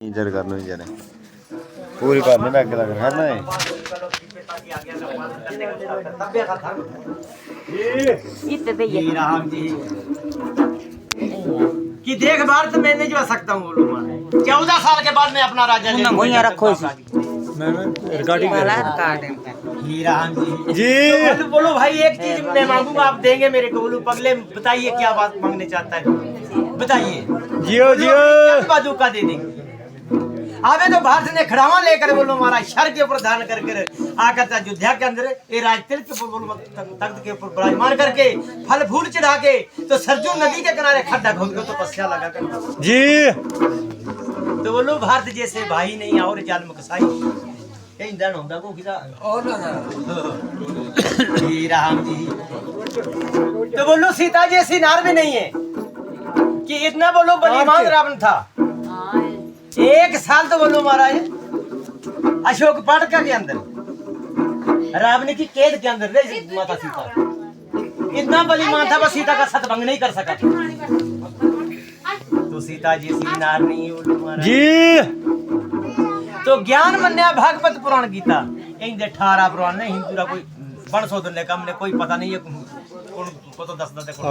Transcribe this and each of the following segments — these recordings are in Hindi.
इधर करना ही जाने पूरी करने में अकेला करना है ये राम जी की देखभाल तो मैं नहीं जो सकता हूँ 14 साल के बाद मैं अपना राजा ले लूंगा रखो मैं रिकॉर्डिंग कर रहा ही राम जी बोलो भाई एक चीज मैं मांगूंगा आप देंगे मेरे को बोलो पगले बताइए क्या बात मांगने चाहता है बताइए जियो जियो बाजू का दे देंगे आवे तो भारत ने खड़ावा लेकर बोलो हमारा शर के ऊपर धारण करके आकर अयोध्या के अंदर ये राजतिलक के ऊपर बोलो तख्त के ऊपर विराजमान करके फल फूल चढ़ा के तो सरजू नदी के किनारे खड्डा खोद के तपस्या लगा कर जी तो बोलो भारत जैसे भाई नहीं और जाल मकसाई यही दिन होता को किदा और ना राम जी तो बोलो सीता जैसी नार भी नहीं है कि इतना बोलो बलिमान रावण था एक साल तो बोलो महाराज अशोक पाटका के अंदर रावण की कैद के अंदर रही माता सीता इतना बलिमान था बस सीता का सतभंग नहीं कर सका तो सीता जैसी नार नहीं बोलो महाराज जी तो ज्ञान मन्या भागवत पुराण गीता इन 18 पुराण ने हिंदू कोई बन सोधने का हमने कोई पता नहीं है को तो दस देखो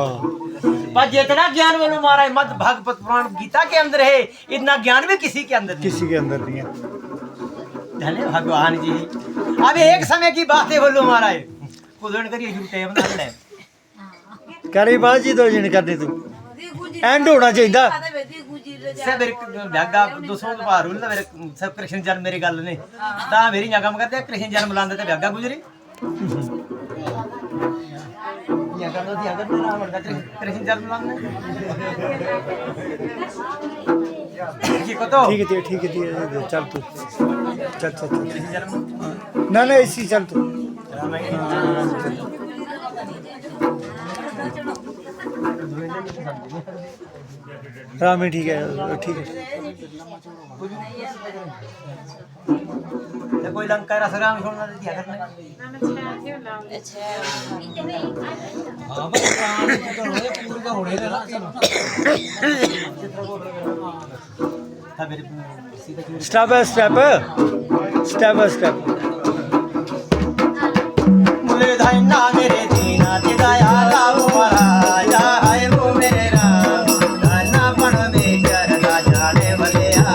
पर जितना ज्ञान बोलो महाराज मत भागवत पुराण गीता के अंदर है इतना ज्ञान भी किसी के अंदर नहीं है धन्य भगवान जी अब एक समय की बात है बोलो महाराज कुदन करिए झूठे बना ले करी बाजी दो जन कर दे तू एंड होना चाहिए सब मेरे भागा 200 बार हुन मेरे सब कृष्ण जन्म मेरी गल ने ता मेरी जगह में करते कृष्ण जन्म लांदे ते भागा गुजरी या कर दो दिया कर तेरा मर्दा कृष्ण जन्म लांदे ठीक है तो ठीक है चल तू चल कृष्ण जन्म ना इसी चल तू रामी ठीक है तो कोई लंका रसराम छोड़ना दिया करने अच्छा हां बस प्राण तो होए पूरी का होड़े ना चलो था मेरे स्टेप बाय स्टेप मुले धाइना मेरे दीना ते दया लाओ महाराजा है वो मेरे राम दाना पण में करना जाने भलिया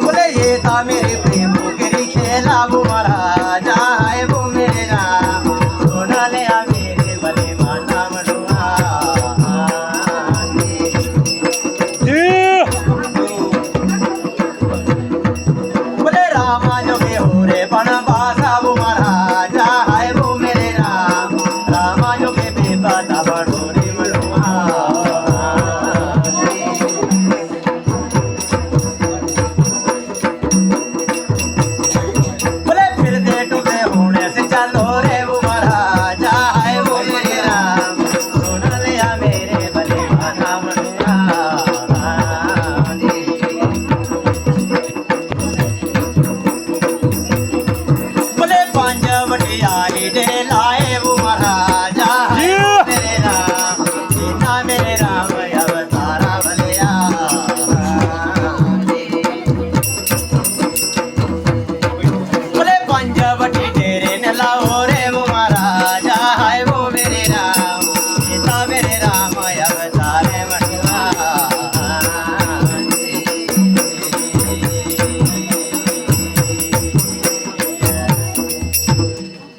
बोले ये था मेरे प्रेम के खेला वो महाराजा है वो मेरे राम सोना ले आ मेरे भले माना मनुआ बोले रामा जो के हो रे बन बासा वो महाराजा है वो मेरे राम रामा जो के बेबा दबा डोरी मनुआ बोले फिर दे टूटे होने से चलो रे वो महाराजा है वो मेरे राम सोना ले आ मेरे भले माना मनुआ बोले पांच वटियारी दे लाए वो महाराजा है वो मेरे राम सीता मेरे राम अवतारा भलिया बोले पंज वटी तेरे न लाओ रे वो महाराजा है वो मेरे राम सीता मेरे राम अवतारे मनुआ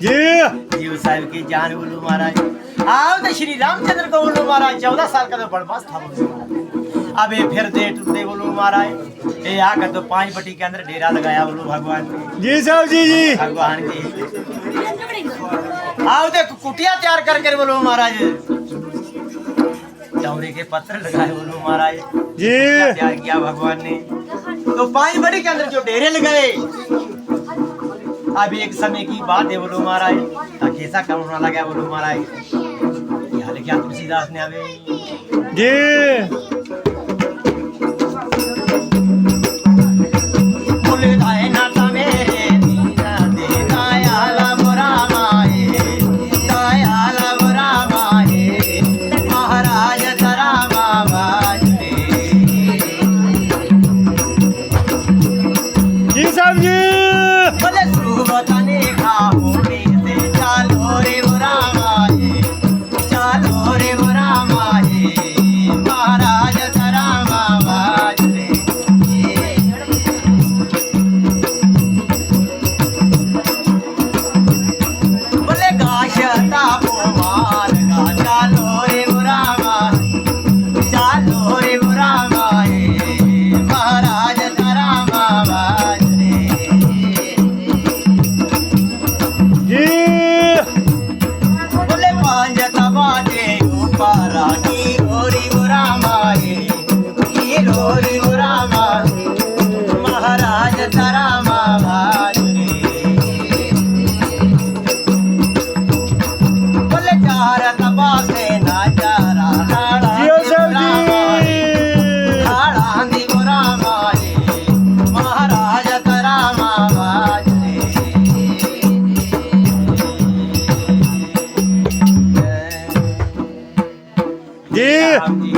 जी जीव साहब की जान बोलो महाराज आओ तो श्री रामचंद्र को बोलो महाराज 14 साल का तो बड़मास था बोलो महाराज। अब ये फिर दे टूटे बोलो महाराज ये आकर तो 5 बटी के अंदर डेरा लगाया बोलो भगवान ने जी साहब जी भगवान जी आओ तो कुटिया तैयार करके बोलो महाराज दौरे के पत्र लगाए बोलो महाराज जी तैयार किया भगवान ने तो 5 बटी के अंदर जो डेरे लगाए अब एक समय की बात है बोलो महाराज कैसा काम होना लगा बोलो महाराज यहाँ क्या तुलसीदास ने आवे जी बोले धाए नाता मेरे दीना दे दाया ला मोरा माए दाया राम जी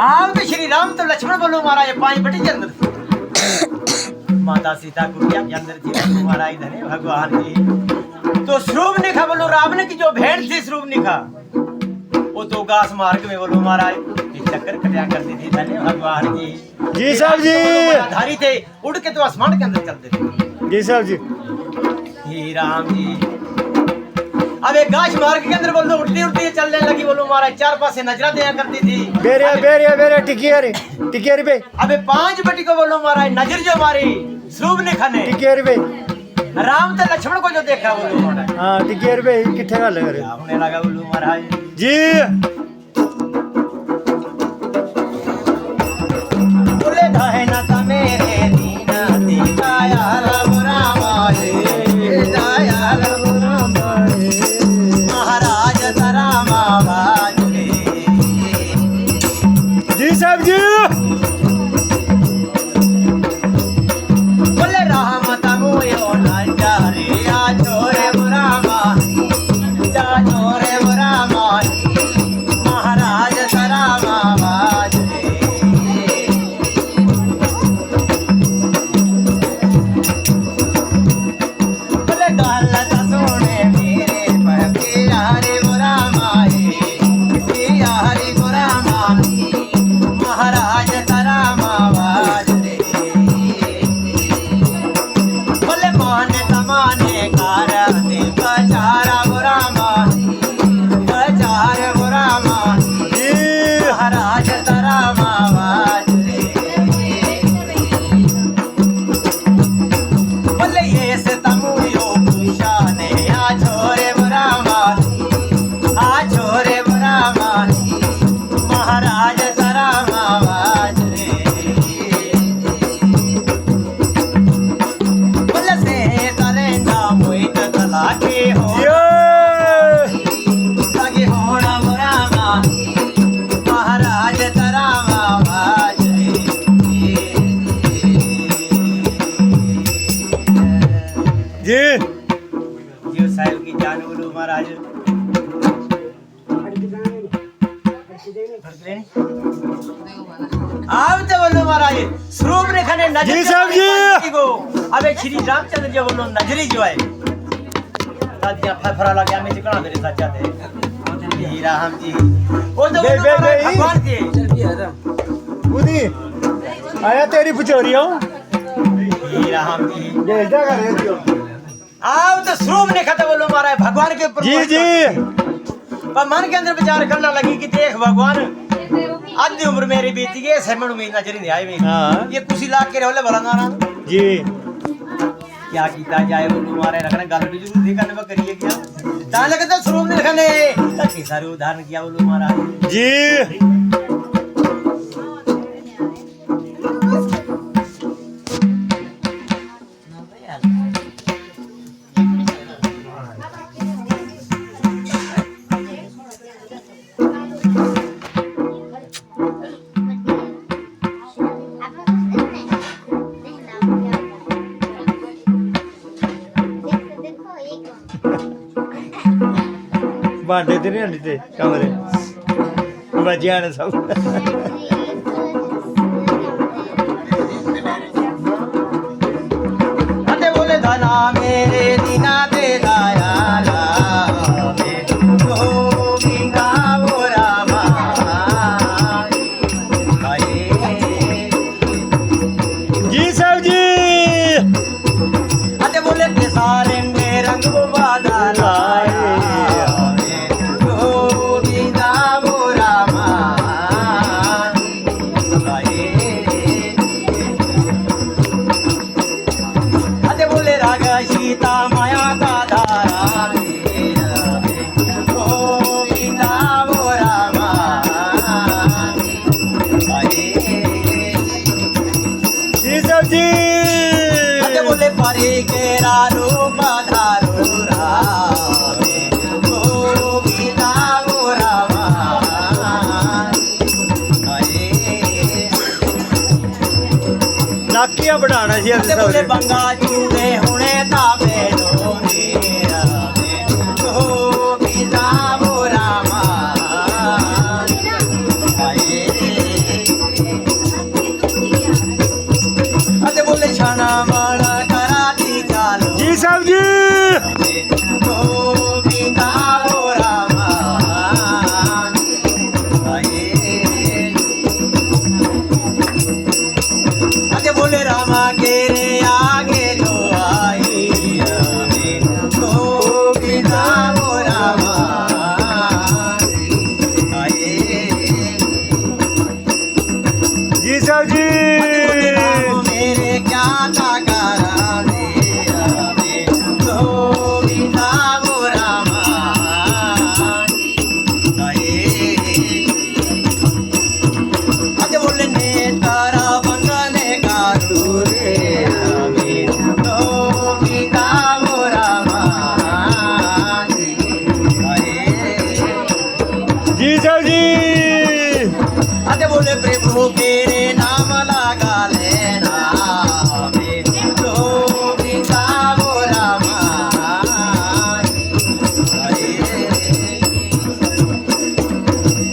आप तो श्री राम तो लक्ष्मण बोलो महाराज 5 बटे के अंदर माता सीता कुटिया के अंदर थी महाराज धने भगवान जी तो श्रूप निखा बोलो रावण की जो भेड़ थी श्रूप निखा वो तो गास मार्ग में बोलो महाराज चक्कर कटिया करती थी धने भगवान जी साहब जी धारी थे उड़ के तो आसमान के अंदर चलते थे जी साहब जी हे राम जी अब एक गाछ मार्ग के अंदर बोलो उड़ती उड़ती चलने लगी बोलो महाराज 4 पासे नजरा दिया करती थी बेरे टिकियर पे अबे 5 बटी को बोलो महाराज नजर जो मारी श्रूप ने खाने टिकियर पे राम तो लक्ष्मण को जो देखा बोलो महाराज हाँ टिकियर पे किथे गल करे होने लगा बोलो महाराज जी बोले धाहे ना ता मेरे दीना दीदाया राम रामाए दीदाया राम रामाए महाराज तरा मावाज जी साहब जी बोले राम तमो यो ना जारे आ छोरे रामा जा छोरे रामा महाराज तरा मावाज बोले गलत सोने मेरे पके यारे रामा यारे रामा महाराज तरा मावाज बोले मान तमाने कार दे बचारा रामा बचार रामा जी महाराज तरा मावाज बोले ये से तमुयो पुशाने आ छोरे रामा आ छोरे रामा महाराज तरा मावाज बोले से करेंगा मोहित कला के हो यो लगे होना रामा महाराज तरा मावाज जी जियो साहिब की जान बोलो महाराज आप तो बोलो महाराज स्वरूप ने खाने नजर जी साहब जी। को अबे श्री रामचंद्र जी बोलो नजरी जो है साजिया फरफरा लगा में चिकना दे सच्चा थे श्री राम जी वो तो बे, बोलो बे, महाराज बे, भगवान के बुदी आया तेरी पुचोरियों श्री राम जी भेजदा कर दियो आप तो स्वरूप ने खाता बोलो महाराज भगवान के ऊपर जी जी पर मन के अंदर विचार करना लगी कि देख भगवान आधी उम्र मेरी बीती गई सेमन में नजर नहीं आई मेरी हाँ। ये कुछ लाख के रहोले भला ना जी क्या कीता जाए वो तुम्हारे रखने गल भी जरूर थी करने पर करिए क्या ता लगता स्वरूप ने रखने तक सारे उदाहरण किया बोलो महाराज जी बांटे ते नहीं हंडी ते कमरे बजिया ने सब अते बोले धना मेरे दीना दे दाया लावे गोविंदा वो रामा जी साहब जी अते बोले के सारे में रंग वो वादा लाए गोविंदा वो रामा अते बोले राग सीता माया का धारा गोविंदा वो रामा जी साहब जी अते बोले परे के रूप धारू रामे गोविंदा वो रामा नाकियां बढ़ाना जी अते बोले बंगा चूड़े हुणे ताबे डोरे रामे गोविंदा वो रामा साहब जी अते बोले प्रभु तेरे नाम लगा लेना गोविंदा वो रामा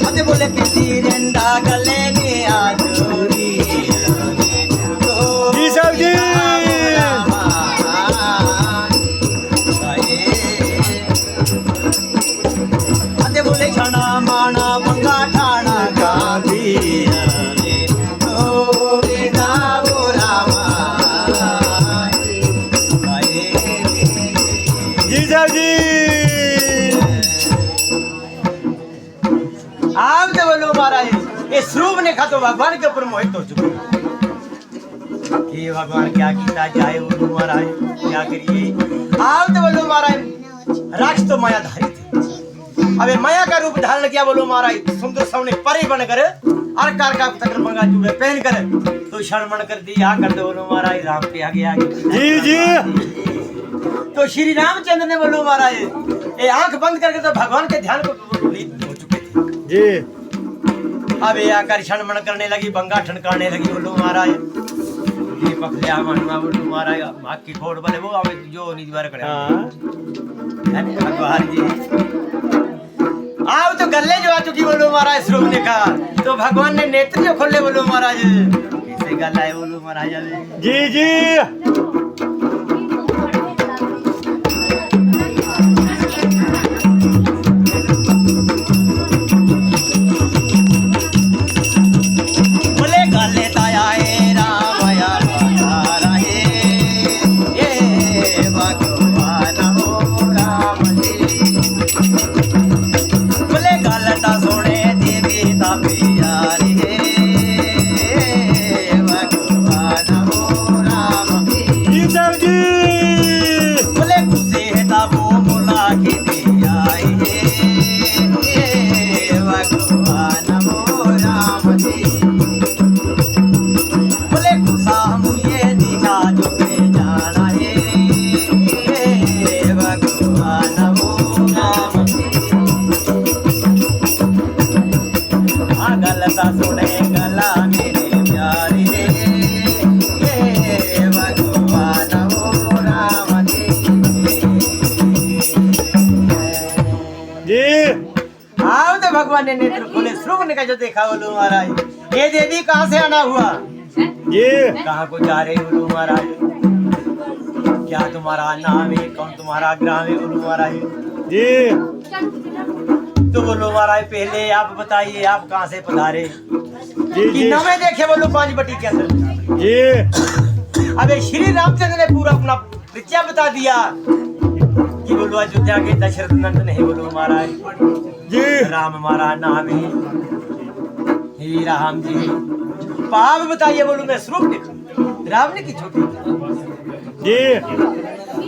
अते बोले किसी रंडा गले में आजोरी जी साहब जी अते बोले छाना माना मंगा ठाणा गांधी गोविंदा वो रामा जी साहब जी आप तो बोलो महाराज ये स्वरूप ने खा तो भगवान के ऊपर मोहित हो चुके कि भगवान क्या कीता जाए बोलो महाराज क्या करिए आप तो बोलो महाराज राक्ष तो मायाधारी थे अबे माया का रूप धारण किया बोलो महाराज सुंदर सवने परी बनकर अर्कार का तकर मंगा चूड़े पहन कर तो शर्मण कर दिया कर दो बोलो महाराज राम के आगे आगे जी जी तो श्री रामचंद्र ने बोलो महाराज ये आंख बंद करके तो भगवान के ध्यान को लीन हो चुके थे जी अब ये आकर क्षणमण करने लगी बंगा ठनकाने लगी बोलो महाराज ये पकड़िया मनवा बोलो महाराज आँख की खोड़ बोले वो हमें जो निजवार करे हाँ भगवान जी आओ तो गले जो आ चुकी बोलो महाराज स्वरूप ने कहा तो भगवान ने नेत्र जो खोले बोलो महाराज कैसे गल आए बोलो महाराज अबे जी जी बोले गले ताया ए रामया रहे ये भगवान हो राम जी बोले गलता सोने देवी ता प्यारी है भगवान हो राम जी जी साहब जी बोले खुशी है ताबो मुला की दिया है भगवान हो राम जी बोले खुशा मुझे दिखा जो के जाना है भगवान हो राम जी गलता सुने गला मेरे प्यारे भगवान हो राम जी जी आओ तो भगवान ने नेत्र खोले स्वरूप ने कहा जो देखा बोलो महाराज ये देवी कहाँ से आना हुआ जी कहाँ को जा रहे बोलो महाराज क्या तुम्हारा नाम है कौन तुम्हारा ग्राम है बोलो महाराज जी तो बोलो महाराज पहले आप बताइए आप कहाँ से पधारे जी कि जी नवे देखे बोलो 5 बटी के अंदर जी अबे श्री रामचंद्र ने पूरा अपना परिचय बता दिया कि बोलो अयोध्या के दशरथ नंदन है बोलो महाराज जी राम हमारा नाम है हे राम जी पाप बताइए बोलो मैं स्वरूप देखा राम ने की छोटी जी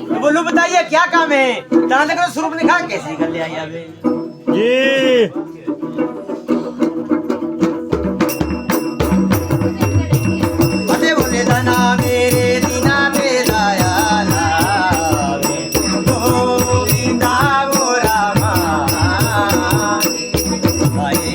तो बोलो बताइए क्या काम है जहां तक स्वरूप ने कहा कैसे कर ले आई अबे जी अरे बोले दाना मेरे दीना पे लाया लावे गोविंदा वो रामा आए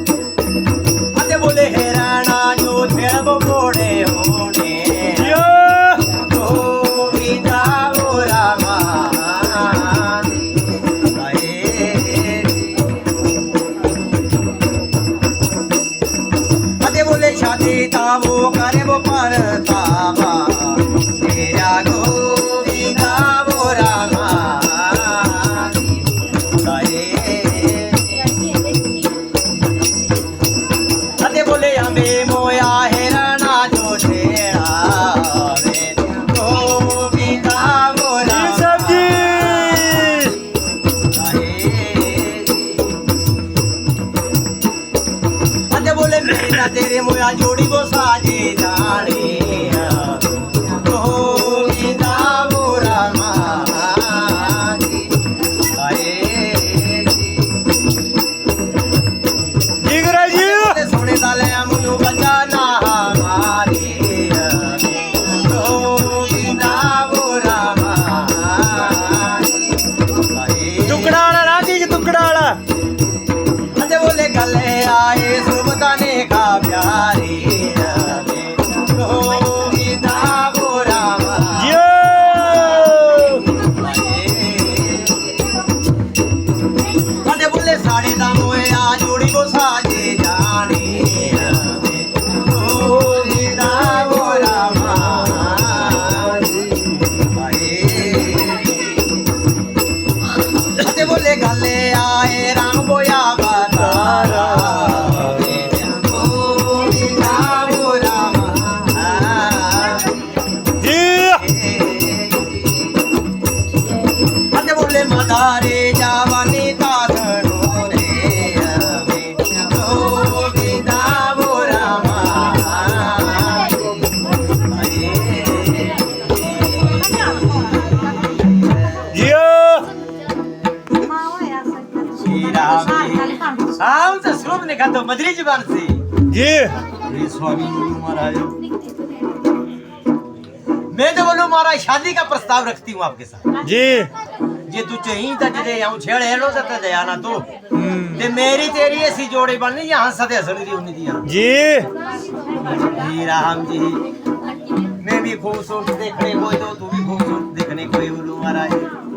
अरे बोले हे राणा जो छेड़ बोड़े होने गोविंदा वो रामा मदारे जावानी ताधनो रे अबे गोविंदा बोरा जियो हम तो शुभ ने कहा तो मधुरी जुबान से जी ये स्वामी गुरु महाराज मैं तो बोलूं महाराज शादी का प्रस्ताव रखती हूँ आपके साथ जी जे तू चाहिए तो जे यहाँ छेड़ हेलो तो दया ना तो ते मेरी तेरी ऐसी जोड़ी बननी यहाँ सदे हसन दी उन्हीं दिया जी राम जी मैं भी खूबसूरत देखने कोई तो तू भी खूबसूरत देखने कोई बोलूं महाराज